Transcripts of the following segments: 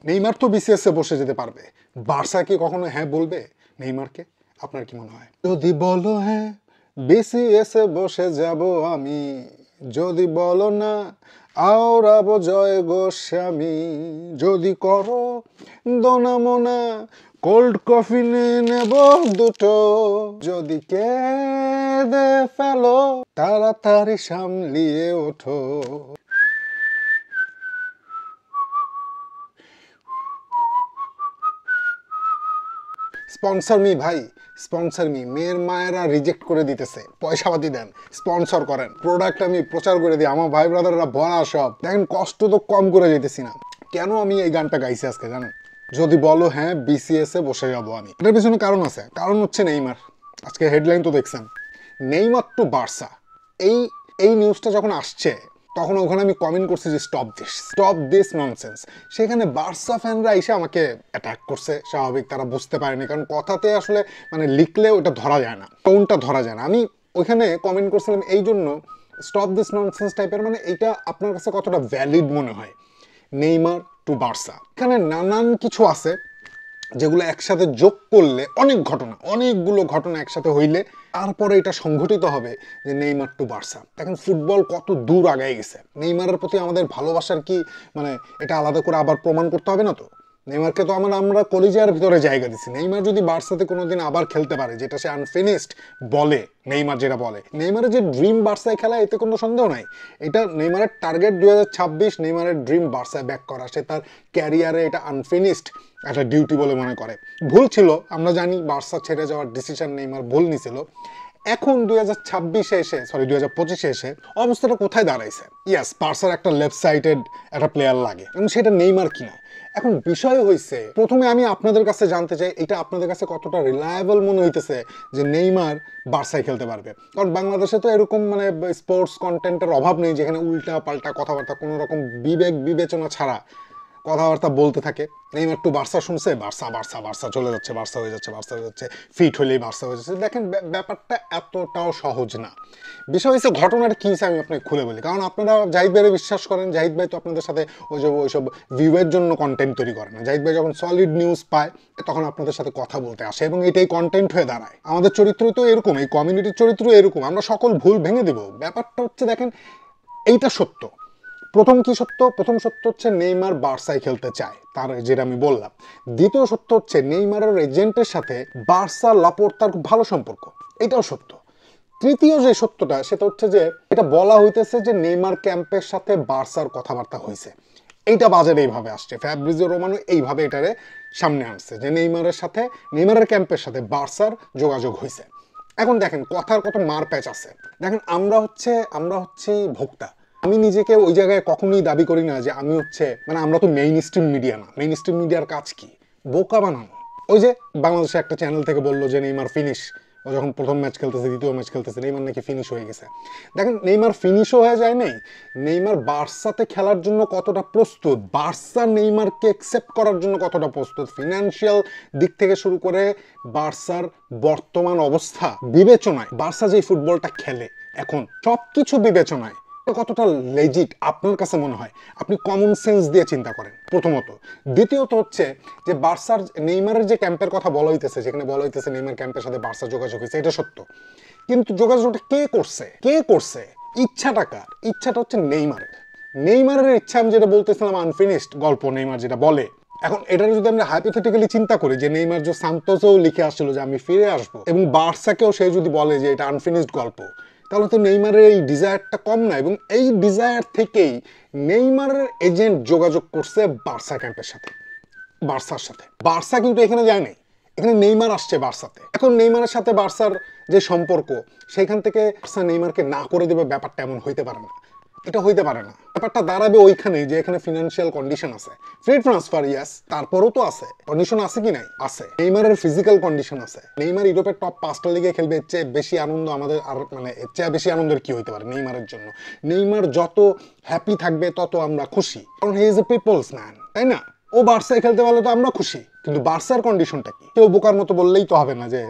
Neymar তো BCS এ বসে যেতে পারবে, বার্সা কি কখনো হ্যাঁ বলবে নেইমারকে? আপনার কি মনে হয়? যদি বলো হ্যাঁ বিসিএস এ বসে যাব আমি, যদি বলো না আওড়াবো জয় গোস্বামী, যদি করো দোনা মোনা কোল্ড কফি নিয়ে নেব দুটো, যদি কেঁদে ফেলো তাড়াতাড়ি সামলিয়ে ওঠো। স্পন্সর মি ভাই, স্পন্সর মি। মেয়ের মায়েরা রিজেক্ট করে দিতেছে, পয়সা পাতি দেন, স্পন্সর করেন, প্রোডাক্ট আমি প্রচার করে দিই। আমার ভাই ব্রাদাররা ভরা সব, দেখেন কষ্ট তো কম করে যেতেছি না। কেন আমি এই গানটা গাইছি আজকে জানেন? যদি বলো হ্যাঁ বিসিএস এ বসে যাবো আমি। এটার পিছনে কারণ আছে, কারণ হচ্ছে নেইমার। আজকে হেডলাইন তো দেখছেন, নেইমার টু বার্সা। এই এই নিউজটা যখন আসছে তখন ওখানে আমি কমেন্ট করছি যে স্টপ দিস ননসেন্স। সেখানে বার্সা ফ্যানরা এসে আমাকে অ্যাটাক করছে, স্বাভাবিক, তারা বুঝতে পারেনি, কারণ কথাতে আসলে মানে লিখলে ওটা ধরা যায় না, টোনটা ধরা যায় না। আমি ওইখানে কমেন্ট করছিলাম এই জন্য, স্টপ দিস ননসেন্স টাইপের, মানে এইটা আপনার কাছে কতটা ভ্যালিড মনে হয়? নেইমার টু বার্সা, এখানে নানান কিছু আছে যেগুলো একসাথে যোগ করলে অনেক ঘটনা, অনেকগুলো ঘটনা একসাথে হইলে তারপরে এটা সংঘটিত হবে যে নেইমার টু বার্সা। এখন ফুটবল কত দূর আগায় গেছে, নেইমারের প্রতি আমাদের ভালোবাসার কি মানে এটা আলাদা করে আবার প্রমাণ করতে হবে না তো? নেইমারকে তো আমরা কলিজার ভিতরে জায়গা দিচ্ছি। নেইমার যদি বার্সাতে কোনোদিন আবার খেলতে পারে, যেটা সে আনফিনিশড বলে, নেইমার যেটা বলে, নেইমারের যে ড্রিম বার্সায় খেলা, এতে কোনো সন্দেহ নাই। এটা নেইমারের টার্গেট 2026, নেইমারের ড্রিম বার্সায় ব্যাক করা। সে তার ক্যারিয়ারে এটা আনফিনিশড একটা ডিউটি বলে মনে করে। ভুল ছিল, আমরা জানি, বার্সা ছেড়ে যাওয়ার ডিসিশন নেইমার ভুল নিছিল। এখন 2026-এ এসে, সরি 2025-এ এসে অবস্থাটা কোথায় দাঁড়াইছে? ইয়াস, বার্সার একটা লেফট সাইডেড একটা প্লেয়ার লাগে, এবং সেটা নেইমার কিনা। এখন বিষয় হয়েছে, প্রথমে আমি আপনাদের কাছে জানতে চাই, এটা আপনাদের কাছে কতটা রিলায়েবল মনে হইতেছে যে নেইমার বার্সায় খেলতে পারবে? কারণ বাংলাদেশে তো এরকম মানে স্পোর্টস কন্টেন্টের অভাব নেই, যেখানে উল্টা পাল্টা কথাবার্তা কোনো রকম বিবেক বিবেচনা ছাড়া কথাবার্তা বলতে থাকে। নেইমার একটু বার্সা শুনছে, বার্সা বার্সা বার্সা চলে যাচ্ছে, বার্সা হয়ে যাচ্ছে, বার্সা হয়ে যাচ্ছে, ফিট হলেই বার্সা হয়ে যাচ্ছে। দেখেন ব্যাপারটা এতটাও সহজ না। বিষয় হচ্ছে ঘটনাটা কী হয়েছে আমি আপনাকে খুলে বলি, কারণ আপনারা জাহিদ ভাইরে বিশ্বাস করেন। জাহিদ ভাই তো আপনাদের সাথে ওইসব ভিউয়ের জন্য কন্টেন্ট তৈরি করে না। জাহিদ ভাই যখন সলিড নিউজ পায় তখন আপনাদের সাথে কথা বলতে আসে, এবং এটাই কন্টেন্ট হয়ে দাঁড়ায়। আমাদের চরিত্র তো এরকম, এই কমিউনিটির চরিত্র এরকম, আমরা সকল ভুল ভেঙে দেব। ব্যাপারটা হচ্ছে দেখেন, এইটা সত্য। প্রথম কি সত্য? প্রথম সত্য হচ্ছে নেইমার বার্সায় খেলতে চায়, তার যেটা আমি বললাম। দ্বিতীয় সত্য হচ্ছে নেইমারের এজেন্টের সাথে বার্সা লাপোর্তার খুব ভালো সম্পর্ক, এটাও সত্য। তৃতীয় যে সত্যটা, সেটা হচ্ছে যে এটা বলা হইতেছে যে নেইমার ক্যাম্পের সাথে বার্সার কথাবার্তা হয়েছে। এইটা বাজারে এইভাবে আসছে, ফ্যাব্রিজিও রোমানো এইভাবে এটারে সামনে আনছে যে নেইমারের ক্যাম্পের সাথে বার্সার যোগাযোগ হয়েছে। এখন দেখেন কথার কত মার প্যাচ আছে। দেখেন আমরা হচ্ছে ভোক্তা। আমি নিজেকে ওই জায়গায় কখনোই দাবি করি না যে আমি হচ্ছে মানে, আমরা তো মেইন স্ট্রিম মিডিয়া না। মেইন স্ট্রিম মিডিয়ার কাজ কি? বোকা বানানো। ওই যে বাংলাদেশে একটা চ্যানেল থেকে বললো যে নেইমার ফিনিশ, ও যখন প্রথম ম্যাচ খেলতেছে, দ্বিতীয় ম্যাচ খেলতেছে, নেইমার নাকি ফিনিশ হয়ে গেছে। দেখেন নেইমার ফিনিশও হয়ে যায় নাই, নেইমার বার্সাতে খেলার জন্য কতটা প্রস্তুত, বার্সা নেইমারকে অ্যাকসেপ্ট করার জন্য কতটা প্রস্তুত, ফিনান্সিয়াল দিক থেকে শুরু করে বার্সার বর্তমান অবস্থা বিবেচনায়, বার্সা যে ফুটবলটা খেলে এখন সবকিছু বিবেচনায় কতটা লেজিট আপনার কাছে মনে হয়? আপনি কমন সেন্স দিয়ে চিন্তা করেন প্রথমত। দ্বিতীয়ত হচ্ছে যে বার্সার নেইমারের যে ক্যাম্পের কথা বলা হইতেছে, যেখানে বলা হইতেছে নেইমার ক্যাম্পের সাথে বার্সা যোগাযোগ হয়েছে, এটা সত্য। কিন্তু যোগাযোগটা কে করছে? ইচ্ছাটা কার? ইচ্ছাটা হচ্ছে নেইমারের ইচ্ছা। আমি যেটা বলতেছিলাম আনফিনিশড গল্প, নেইমার যেটা বলে। এখন এটা যদি আমরা হাইপোথেটিক্যালি চিন্তা করি যে নেইমার যে সান্তোসেও লিখে আসছিল যে আমি ফিরে আসবো, এবং বার্সাকেও সে যদি বলে যে এটা আনফিনিশড গল্প, তাহলে তো নেইমারের এই ডিজায়ারটা কম না। এবং এই ডিজায়ার থেকেই নেইমারের এজেন্ট যোগাযোগ করছে বার্সা ক্যাম্পের সাথে, বার্সার সাথে। বার্সা কিন্তু এখানে যায় নাই, এখানে নেইমার আসছে বার্সাতে। এখন নেইমারের সাথে বার্সার যে সম্পর্ক, সেখান থেকে বার্সা নেইমারকে না করে দেবে, ব্যাপারটা এমন হইতে পারে না। এটা হইতে পারে না। ব্যাপারটা দাঁড়াবে ওইখানে যে এখানে ফিনান্সিয়াল কন্ডিশন আছে, ফ্রি ট্রান্সফার ইয়াস, তারপরও তো আছে কন্ডিশন, আছে কি নাই? আছে। নেইমারের ফিজিক্যাল কন্ডিশন আছে। নেইমার ইউরোপের টপ 5টা লিগে খেলবে, এর চেয়ে বেশি আনন্দ আমাদের আর মানে এর চেয়ে বেশি আনন্দের কি হইতে পারে নেইমারের জন্য? নেইমার যত হ্যাপি থাকবে তত আমরা খুশি, কারণ he is a people's man, তাই না? ও বার্সায় খেলতে পারলে তো আমরা খুশি, কিন্তু বার্সার কন্ডিশনটা কি? কেউ বোকার মতো বললেই তো হবে না যে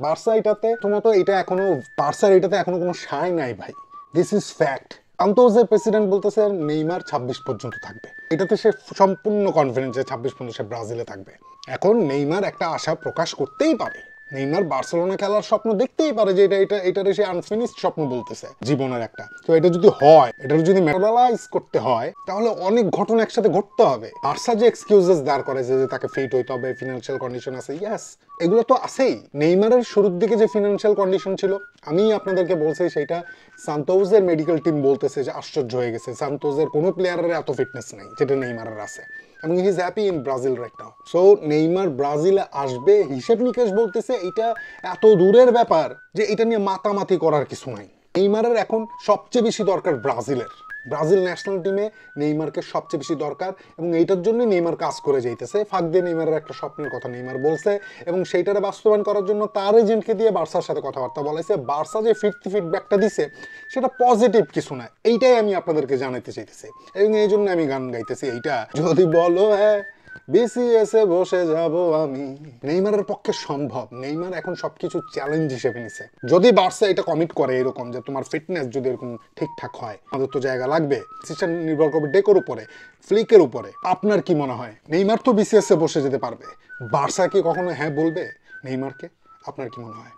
বার্সা এটাতে তোমার তো এটা এখনো, বার্সার এটাতে এখনো কোনো সায় নাই ভাই। This is fact. সান্তোসের প্রেসিডেন্ট বলতেছে নেইমার 26 পর্যন্ত থাকবে, এটাতে সে সম্পূর্ণ কনফিডেন্স যে 26 পর্যন্ত সে ব্রাজিলে থাকবে। এখন নেইমার একটা আশা প্রকাশ করতেই পারে, নেইমার বার্সেলোনা খেলার স্বপ্ন দেখতেই পারে, যে এটারে সে আনফিনিশড স্বপ্ন বলতেছে জীবনের একটা। তো এটা যদি হয়, এটা যদি ম্যাটেরিয়ালাইজ করতে হয়, তাহলে অনেক ঘটনা একসাথে ঘটতে হবে। বার্সা যে এক্সকিউজেস দাঁড় করে যে তাকে ফিট হইতে হবে, ফিনান্সিয়াল কন্ডিশন আছে, ইয়েস এগুলো তো আছেই। নেইমারের শুরুর দিকে যে ফিনান্সিয়াল কন্ডিশন ছিল, আমি আপনাদেরকে বলছি সেটা সান্তোসের মেডিকেল টিম বলতেছে যে আশ্চর্য হয়ে গেছে, সান্তোসের কোনো প্লেয়ারের এত ফিটনেস নাই যেটা নেইমারের আছে, এবং he is happy in Brazil right now. So Neymar ব্রাজিলে আসবে, হিসেব নিকেশ বলতেছে এটা এত দূরের ব্যাপার যে এটা নিয়ে মাতামাতি করার কিছু নাই। নেইমারের এখন সবচেয়ে বেশি দরকার ব্রাজিল ন্যাশনাল টিমে নেইমারকে সবচেয়ে বেশি দরকার, এবং এইটার জন্য নেইমার কাজ করে যাইতেছে। ফাঁক দিয়ে নেইমারের একটা স্বপ্নের কথা নেইমার বলছে, এবং সেইটারে বাস্তবায়ন করার জন্য তার এজেন্টকে দিয়ে বার্সার সাথে কথাবার্তা বলাইছে। বার্সা যে ফিডব্যাকটা দিছে সেটা পজিটিভ কিছু না, এইটাই আমি আপনাদেরকে জানাতে চাইতেছি, এবং এই জন্য আমি গান গাইতেছি এইটা, যদি বলো হ্যাঁ বিসিএসে বসে যাব আমি। নেইমারের পক্ষে সম্ভব, নেইমার এখন সবকিছু চ্যালেঞ্জ হিসেবে নিছে। যদি বার্সা এটা কমিট করে এরকম যে তোমার ফিটনেস যদি এরকম ঠিকঠাক হয়, আমাদের তো জায়গা লাগবে, সিস্টেম নির্ভর করবে ডেকোর উপরে, ফ্লিকের উপরে। আপনার কি মনে হয় নেইমার তো বিসিএসে বসে যেতে পারবে, বার্সা কি কখনো হ্যাঁ বলবে নেইমারকে? আপনার কি মনে হয়?